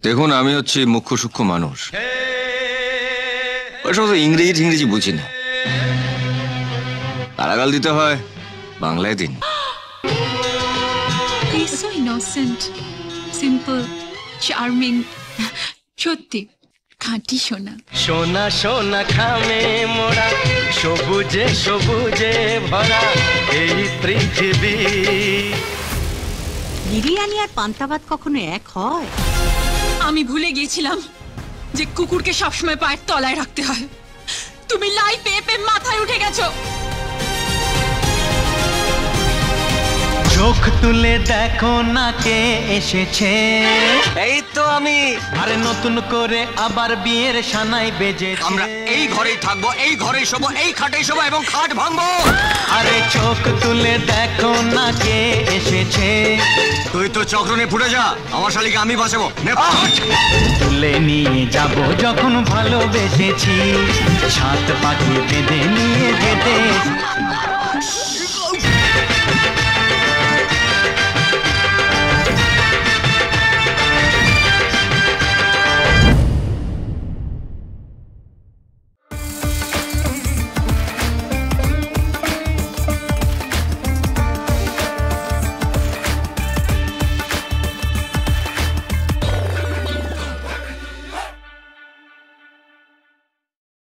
দেখুন, আমি হচ্ছি মুখ্য সূক্ষ্ম মানুষ, ওই সমস্ত ইংরেজি টিংরেজি বুঝি না। গালাগাল দিতে হয় বাংলায় দিন। He's so innocent, simple, charming. সত্যি খাঁটি সোনা। সোনা সোনা খামে মোড়া, সবুজে সবুজে ভরা এই পৃথিবী। বিরিয়ানি আর পান্তা ভাত কখনো এক হয়? আমি ভুলে গিয়েছিলাম যে কুকুরকে সবসময় পায়ের তলায় রাখতে হয়। তুমি লাই পেয়ে পেয়ে মাথায় উঠে গেছো। চোখ তুলে দেখো না কে এসেছে। এই তো আমি। আরে নতুন করে আবার বিয়ের সানাই বেজেছে। আমরা এই ঘরেই থাকবো, এই ঘরেই শোবো, এই খাটেই শোবো এবং খাট ভাঙবো। আরে চোখ তুলে দেখো না কে এসেছে। তুই তো চক্রনে ফুটে যা, আমার শালিকে আমি বাঁচাবো। তুলে নিয়ে যাব যখন ভালোবেসেছি, সাত পাখি বেঁধে নিয়ে যেতে